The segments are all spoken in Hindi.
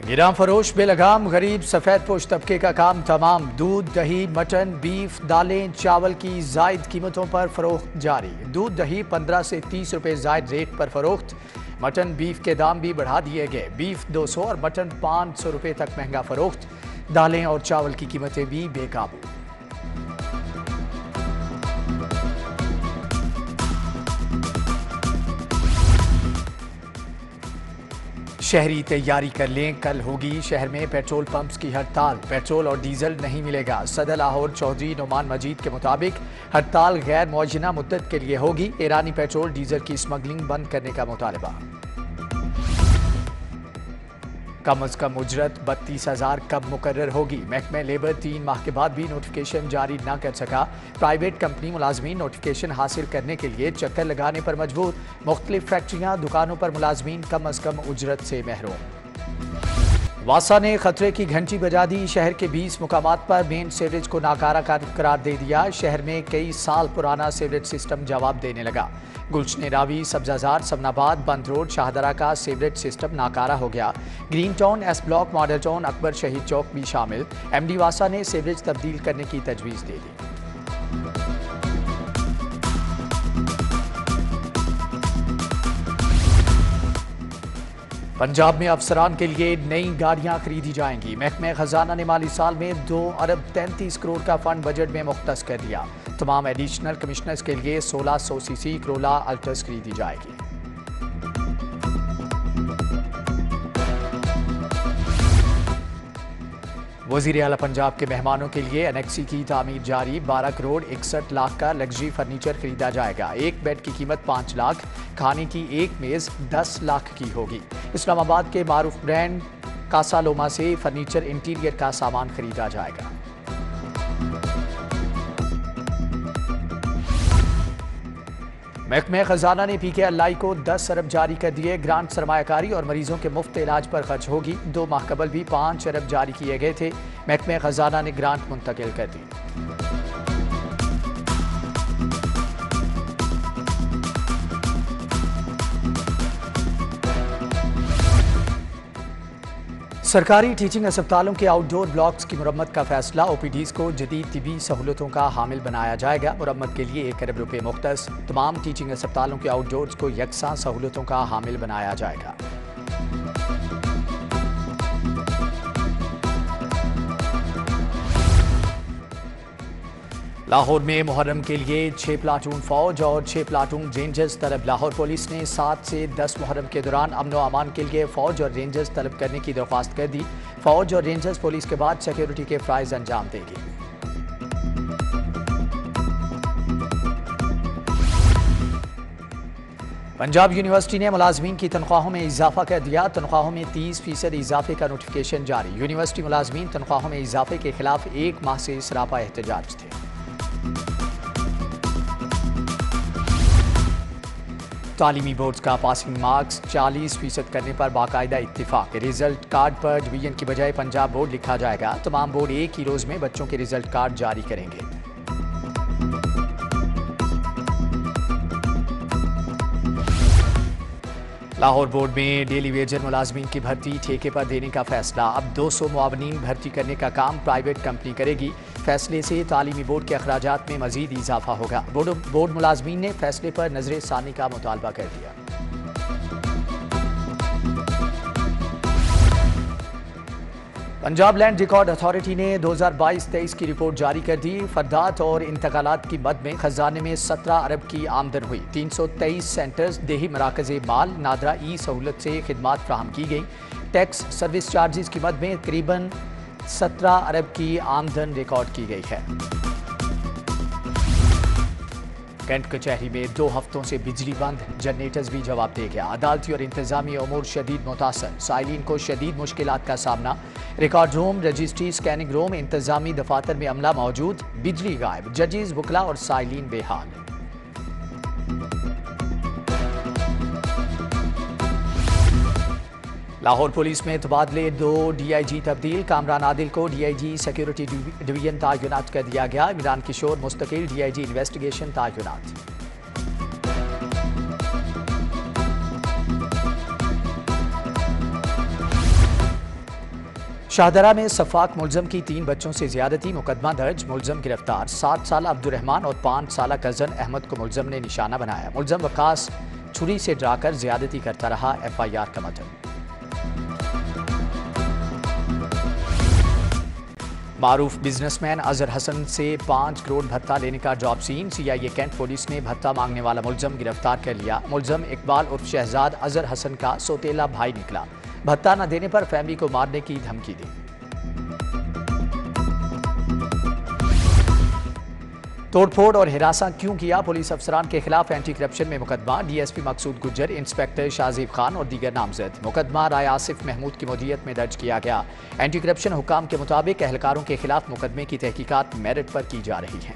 ईरान फरोश बेलगाम गरीब सफ़ेद पोश तबके का काम तमाम। दूध, दही, मटन, बीफ, दालें, चावल की जायद कीमतों पर फरोख्त जारी। दूध, दही 15 से 30 रुपए जायद रेट पर फरोख्त। मटन, बीफ के दाम भी बढ़ा दिए गए। बीफ 200 और मटन 500 रुपए तक महंगा फरोख्त। दालें और चावल की कीमतें भी बेकाबू। शहरी तैयारी कर लें, कल होगी शहर में पेट्रोल पंप्स की हड़ताल। पेट्रोल और डीजल नहीं मिलेगा। सदर लाहौर चौधरी नुमान मजीद के मुताबिक हड़ताल गैर मुअज्जना मुद्दत के लिए होगी। ईरानी पेट्रोल डीजल की स्मगलिंग बंद करने का मुतालबा। कम अज कम उजरत 32,000 कब मुकर्रर होगी। महकमा लेबर 3 माह के बाद भी नोटिफिकेशन जारी न कर सका। प्राइवेट कंपनी मुलाजमीन नोटिफिकेशन हासिल करने के लिए चक्कर लगाने पर मजबूर। मुख्तलिफ फैक्ट्रियां, दुकानों पर मुलाजमीन कम अज कम उजरत से महरूम। वासा ने खतरे की घंटी बजा दी। शहर के 20 मुकामात पर मेन सीवरेज को नाकारा करार दे दिया। शहर में कई साल पुराना सीवरेज सिस्टम जवाब देने लगा। गुलशन रावी, सब्जाजार, समनाबाद, बंद रोड, शाहदरा का सीवरेज सिस्टम नाकारा हो गया। Green town, S block, model town, Akbar शहीद चौक भी शामिल। एमडी वासा ने सीवरेज तब्दील करने की तजवीज़ दे दी। पंजाब में अफसरान के लिए नई गाड़ियां खरीदी जाएंगी। महकमा खजाना ने माली साल में 2 अरब 33 करोड़ का फंड बजट में मुख्तस कर दिया। तमाम एडिशनल कमिश्नर्स के लिए 1600 सीसी करोला अल्ट्रस खरीदी जाएगी। वज़ीर आला पंजाब के मेहमानों के लिए एनेक्सी की तामीर जारी। 12 करोड़ 61 लाख का लग्जरी फर्नीचर खरीदा जाएगा। एक बेड की कीमत 5 लाख, खाने की एक मेज़ 10 लाख की होगी। इस्लामाबाद के मारूफ ब्रांड कासालोमा से फर्नीचर इंटीरियर का सामान खरीदा जाएगा। महकमा खजाना ने PKLI को 10 अरब जारी कर दिए। ग्रांट सरमायाकारी और मरीजों के मुफ्त इलाज पर खर्च होगी। 2 माह कबल भी 5 अरब जारी किए गए थे। महकमा खजाना ने ग्रांट मुंतकिल कर दी। सरकारी टीचिंग अस्पतालों के आउटडोर ब्लॉक्स की मुरम्मत का फैसला। OPDs को जदीद तिबी सहूलतों का हामिल बनाया जाएगा। मुरम्मत के लिए 1 अरब रुपए मुख्तस। तमाम टीचिंग अस्पतालों के आउटडोर्स को यकसा सहूलतों का हामिल बनाया जाएगा। लाहौर में मुहर्रम के लिए 6 प्लाटून फौज और 6 प्लाटून रेंजर्स तलब। लाहौर पुलिस ने 7 से 10 मुहर्रम के दौरान अमन व अमान के लिए फौज और रेंजर्स तलब करने की दरख्वास्त कर दी। फौज और रेंजर्स पुलिस के बाद सिक्योरिटी के फ़राइज़ अंजाम देगी। पंजाब यूनिवर्सिटी ने मुलाजमीन की तनख्वाहों में इजाफा कर दिया। तनख्वाहों में 30% इजाफे का नोटिफिकेशन जारी। यूनिवर्सिटी मुलाजमीन तनख्वाहों में इजाफे के खिलाफ 1 माह से सरापा एहतजाज थे। तालीमी बोर्ड्स का पासिंग मार्क्स 40% करने पर बाकायदा इत्तिफाक। रिजल्ट कार्ड पर डिवीजन की बजाय पंजाब बोर्ड लिखा जाएगा। तमाम बोर्ड एक ही रोज में बच्चों के रिजल्ट कार्ड जारी करेंगे। लाहौर बोर्ड में डेली वेजर मुलाजमीन की भर्ती ठेके पर देने का फैसला। अब 200 मुआवनीन भर्ती करने का काम प्राइवेट कंपनी करेगी। फैसले से तालीमी बोर्ड के अखराजात में मजीद इजाफा होगा। बोर्ड मुलाजमीन ने फैसले पर नजर सानी का मुतालबा कर दिया। पंजाब लैंड रिकॉर्ड अथॉरिटी ने 2022-23 की रिपोर्ट जारी कर दी। फरदात और इंतकालात की मद में खजाने में 17 अरब की आमदन हुई। 323 सेंटर्स, देही मराकज़े माल, नादरा ई सहूलत से खिदमात फ्राहम की गई। टैक्स सर्विस चार्जेस की मद में करीबन 17 अरब की आमदन रिकॉर्ड की गई है। कैंट कचहरी में 2 हफ्तों से बिजली बंद, जनरेटर्स भी जवाब दे गया। अदालती और इंतजामी अमूर शदीद मुतासर, साइलिन को शदीद मुश्किलात का सामना। Record room, registry, scanning room, इंतजामी दफातर में अमला मौजूद, बिजली गायब, जजेस, वकला और साइलिन बेहाल। लाहौर पुलिस में तबादले, 2 DIG तब्दील। कामरान आदिल को DIG सिक्योरिटी डिवीजन तैनात कर दिया गया। इमरान किशोर मुस्तकिल DIG इन्वेस्टिगेशन तैनात। शाहदरा में सफाक मुलजम की 3 बच्चों से ज्यादती, मुकदमा दर्ज, मुलजम गिरफ्तार। 7 साल अब्दुर्रहमान और 5 साल कजन अहमद को मुलजम ने निशाना बनाया। मुलजम वकास छुरी से डराकर ज्यादती करता रहा, FIR का मतन। मारूफ बिजनेसमैन अजहर हसन से 5 करोड़ भत्ता लेने का जॉब सीन। CIA कैंट पुलिस ने भत्ता मांगने वाला मुलजम गिरफ्तार कर लिया। मुलजम इकबाल उर्फ शहजाद अजहर हसन का सौतेला भाई निकला। भत्ता न देने पर फैमिली को मारने की धमकी दी। तोड़फोड़ और हिरासा क्यों किया? पुलिस अफसरान के खिलाफ एंटी करप्शन में मुकदमा। DSP मकसूद गुज्जर, इंस्पेक्टर शाजीब खान और दीगर नामजद। मुकदमा राय आसिफ महमूद की मुदीयत में दर्ज किया गया। एंटी करप्शन हुकाम के मुताबिक एहलकारों के खिलाफ मुकदमे की तहकीकात मेरिट पर की जा रही है।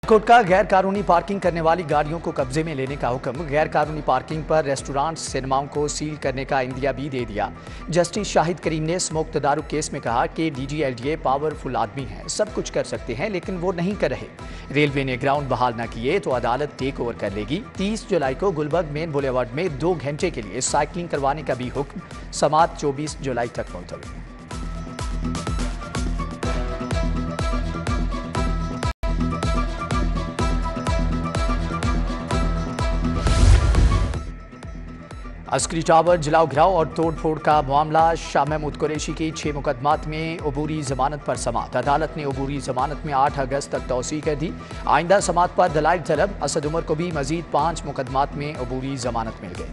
कोर्ट का गैर कानूनी पार्किंग करने वाली गाड़ियों को कब्जे में लेने का हुक्म। गैर कानूनी पार्किंग पर रेस्टोरेंट, सिनेमाओं को सील करने का इंदिया भी दे दिया। जस्टिस शाहिद करीम ने स्मोक तदारुक केस में कहा कि DG LDA पावरफुल आदमी है, सब कुछ कर सकते हैं, लेकिन वो नहीं कर रहे। रेलवे ने ग्राउंड बहाल न किए तो अदालत टेक ओवर कर लेगी। 30 जुलाई को गुलबर्ग मेन बुलेवार्ड में 2 घंटे के लिए साइकिलिंग करवाने का भी हुक्म। समात 24 जुलाई तक मुलतवी। अस्करी टावर जलाओ घिराव और तोड़फोड़ का मामला। शाह महमूद कुरैशी की 6 मुकदमात में अबूरी जमानत पर समात। अदालत ने अबूरी जमानत में 8 अगस्त तक तौसी कर दी। आइंदा समात पर दलाइल तलब। असद उमर को भी मजीद 5 मुकदमात में अबूरी जमानत मिल गई।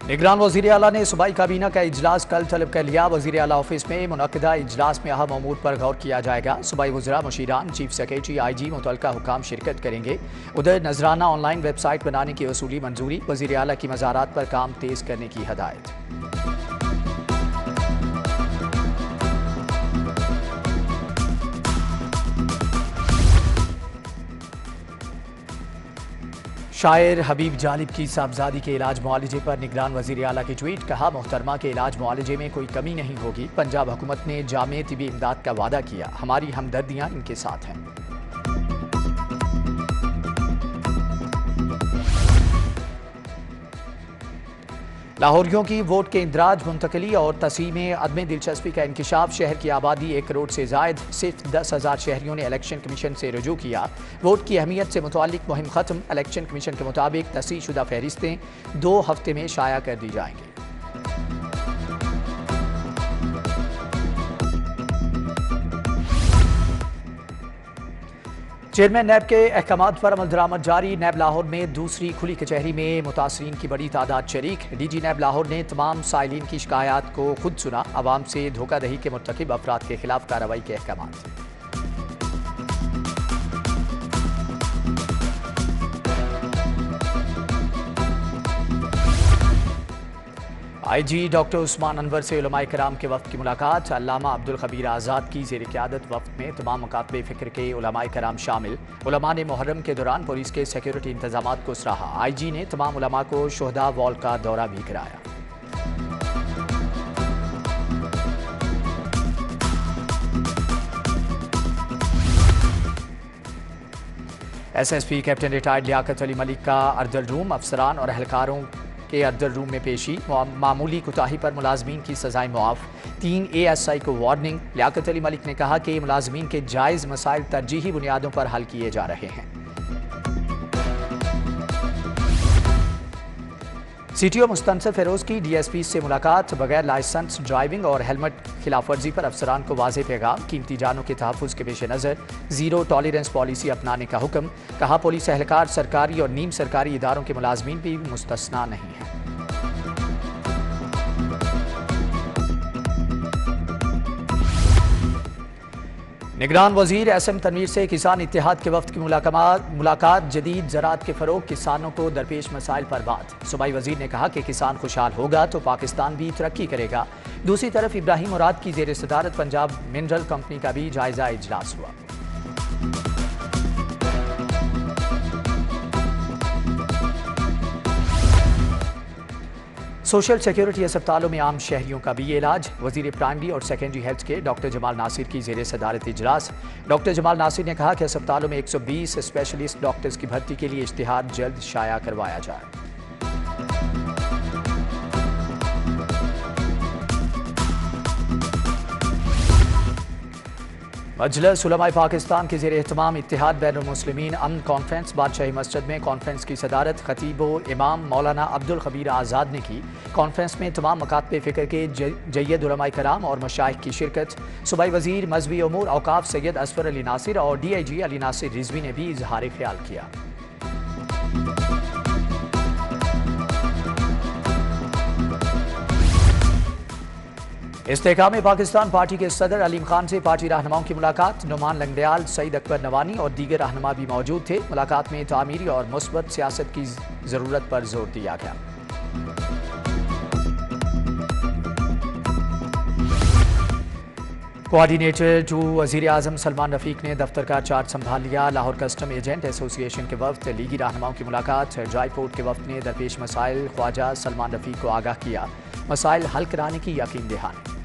निगरान वज़ीर आला ने सूबाई काबीना का इजलास कल तलब कर लिया। वज़ीर आला ऑफिस में मुनक्किदा इजलास में अहम अमूर पर गौर किया जाएगा। सूबाई वज़रा, मुशीरान, चीफ सेक्रेटरी, IG, मुतल्लिका हुकाम शिरकत करेंगे। उधर नजराना ऑनलाइन वेबसाइट बनाने की वसूली मंजूरी। वज़ीर आला की मज़ारात पर काम तेज करने की हदायत। शायर हबीब जालिब की साहबजादी के इलाज मुआलजे पर निगरान वज़ीर आला की ट्वीट। कहा, मोहतरमा के इलाज मुआलजे में कोई कमी नहीं होगी। पंजाब हुकूमत ने जामे तिबी इमदाद का वादा किया। हमारी हमदर्दियाँ इनके साथ हैं। लाहौरियों की वोट के इंदराज, मुंतकली और तस्वीर में अदम दिलचस्पी का इंकिशाफ। शहर की आबादी 1 करोड़ से जायद। सिर्फ 10,000 शहरियों ने इलेक्शन कमीशन से रुजू किया। वोट की अहमियत से मुतालिक मुहिम खत्म। इलेक्शन कमीशन के मुताबिक तस्दीकशुदा फहरिस्तें 2 हफ्ते में शाया कर दी जाएंगी। चेयरमैन नैब के अहकामात पर अमल दरामद जारी। नैब लाहौर में दूसरी खुली कचहरी में मुतासरीन की बड़ी तादाद शरीक। DG नैब लाहौर ने तमाम साइलिन की शिकायत को खुद सुना। आवाम से धोखाधड़ी के मुर्तकिब अफराद के खिलाफ कार्रवाई के अहकामात। IG डॉक्टर उस्मान अनवर से उलमाए कराम के वफ्द की मुलाकात। अल्लामा अब्दुल खबीर आज़ाद की ज़ेर क़यादत वफ्द में तमाम मकातबे फ़िक्र के उलमाए कराम शामिल। उलमा ने मुहर्रम के दौरान पुलिस के सिक्योरिटी इंतजामात को सराहा। IG ने तमाम उलमा को शोहदा वॉल का दौरा भी कराया। SSP captain retired Liaquat Ali Malik का अर्दल रूम। अफसरान और अहलकारों के अर्दल रूम में पेशी। मामूली कोताही पर मुलाजमीन की सजाएं मुआफ। 3 ASI को वार्निंग। लियाकत अली मलिक ने कहा कि मुलाजमीन के जायज़ मसाइल तरजीही बुनियादों पर हल किए जा रहे हैं। CTO मुस्तनसर फिरोज की DSP से मुलाकात। बगैर लाइसेंस ड्राइविंग और हेलमेट खिलाफ वर्जी पर अफसरान को वाज़ेह पैगाम। कीमती जानों के तहफ़्फ़ुज़ के पेश नज़र ज़ीरो टॉलरेंस पॉलिसी अपनाने का हुक्म। कहा, पुलिस एहलकार सरकारी और नीम सरकारी इदारों के मुलाजमीन भी मुस्तस्ना नहीं है। निगरान वजीर SM तनवीर से किसान इत्तेहाद के वफ्द की मुलाकात। जदीद ज़राअत के फ़रोग़, किसानों को दरपेश मसाइल पर बात। सूबाई वजीर ने कहा कि किसान खुशहाल होगा तो पाकिस्तान भी तरक्की करेगा। दूसरी तरफ इब्राहिम मुराद की ज़ेर सदारत पंजाब मिनरल कंपनी का भी जायज़ा इजलास हुआ। सोशल सिक्योरिटी अस्पतालों में आम शहरियों का भी इलाज। वजीर प्राइमरी और सेकेंडरी हेल्थ के डॉक्टर जमाल नासिर की ज़ेरे सदारत इजलास। डॉक्टर जमाल नासिर ने कहा कि अस्पतालों में 120 स्पेशलिस्ट डॉक्टर्स की भर्ती के लिए इश्तिहार जल्द शाया करवाया जाए। मजलिस उलमाए पाकिस्तान के ज़ेर एहतमाम इत्तेहाद बैनुल मुस्लिमीन अमन कॉन्फ्रेंस बादशाही मस्जिद में कॉन्फ्रेंस की सदारत खतीब इमाम मौलाना अब्दुल खबीर आज़ाद ने की। कॉन्फ्रेंस में तमाम मकातब फ़िक्र के जय्यद उलमाए कराम और मशाइख की शिरकत। सूबाई वज़ीर मजहबी उमूर औकाफ सैयद असफर अली नासिर और DIG अली नासिर रिजवी ने भी इजहार ख्याल किया। इस्तेहकाम पाकिस्तान पार्टी के सदर अलीम खान से पार्टी रहनुमाओं की मुलाकात। नुमान लंगड़याल, सईद अकबर नवानी और दीगर रहनुमा भी मौजूद थे। मुलाकात में तामीरी और मुस्बत सियासत की जरूरत पर जोर दिया गया। कोऑर्डिनेटर टू वज़ीर आज़म सलमान रफ़ीक ने दफ्तर का चार्ज संभाल लिया। लाहौर कस्टम एजेंट एसोसिएशन के वफ्द लीगी रहनुमाओं की मुलाकात। ड्राईपोर्ट के वफ्द ने दरपेश मसाइल ख्वाजा सलमान रफ़ीक को आगाह किया। मसाइल हल कराने की यकीन दहानी।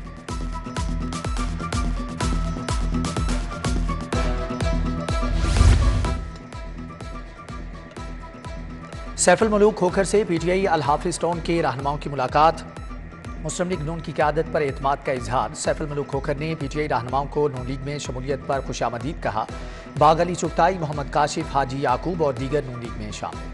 सैफुल मलूक खोखर से PTI अल हाफिज टाउन के रहनुमाओं की मुलाकात। मुस्लिम लीग नून की क़यादत पर एतमाद का इजहार। सैफुल मलूक खोखर ने PTI रहनुमाओं को नून लीग में शमूलियत पर खुशामदीद कहा। बाग अली चुगताई, मोहम्मद काशिफ, हाजी याकूब और दीगर नून लीग में शामिल।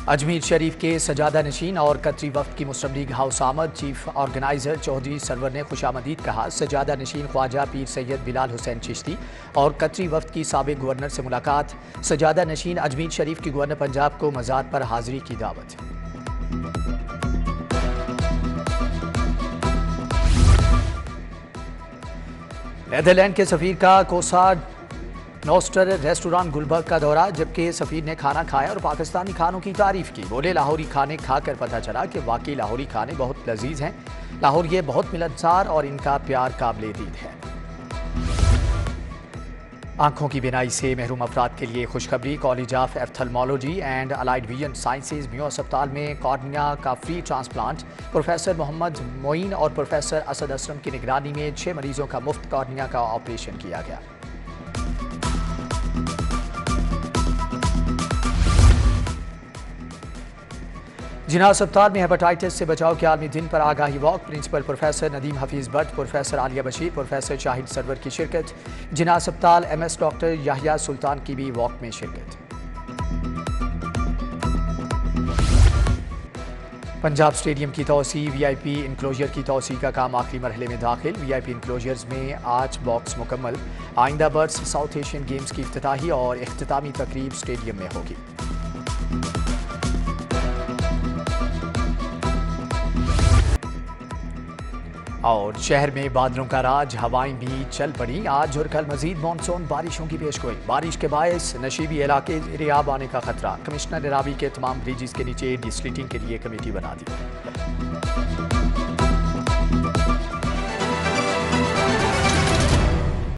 अजमेर शरीफ के सजादा नशीन और कतरी वफ्द की मुस्लिम लीग हाउस आमद। चीफ ऑर्गेनाइजर चौधरी सरवर ने खुशामदीद कहा। सजादा नशीन ख्वाजा पीर सैयद बिलाल हुसैन चिश्ती और कतरी वफ्द की साबिक गवर्नर से मुलाकात। सजादा नशीन अजमेर शरीफ की गवर्नर पंजाब को मज़ार पर हाजिरी की दावत। नीदरलैंड के सफीर का कोसा नोस्टर रेस्टोरेंट गुलबर्ग का दौरा। जबकि सफीर ने खाना खाया और पाकिस्तानी खानों की तारीफ की। बोले, लाहौरी खाने खाकर पता चला कि वाकई लाहौरी खाने बहुत लजीज हैं। लाहौर ये बहुत मिलनसार और इनका प्यार काबिल दीद है। आंखों की बिनाई से महरूम अफराद के लिए खुशखबरी। College of ophthalmology and allied vision sciences म्यू अस्पताल में कॉर्निया का free transplant. Professor Mohammad Moin और प्रोफेसर असद असलम की निगरानी में 6 मरीजों का मुफ्त कॉर्निया का ऑपरेशन किया गया। जिना अस्पताल में हेपेटाइटिस से बचाव के आलमी दिन पर आगाही walk. Principal professor Nadeem Hafeez Bhatt, professor Aliya Bashir, professor Shahid Sarwar की शिरकत। जिना अस्पताल MS डॉक्टर याहिया सुल्तान की भी वॉक में शिरकत। पंजाब स्टेडियम की तोसी। VIP इंक्लोजर की तोसी का काम आखिरी मरहले में दाखिल। VIP इंक्लोजर्स में 8 बॉक्स मुकम्मल। आइंदा बर्ड्स साउथ एशियन गेम्स की इफ्तिताही और इख्तितामी तकरीब स्टेडियम में होगी। और शहर में बादलों का राज, हवाएं भी चल पड़ी। आज और कल मजीद मानसून बारिशों की पेशगोई। बारिश के बायस नशीबी इलाके रियाब आने का खतरा। कमिश्नर रावी के तमाम ब्रिजेस के नीचे डिस्लिटिंग के लिए कमेटी बना दी।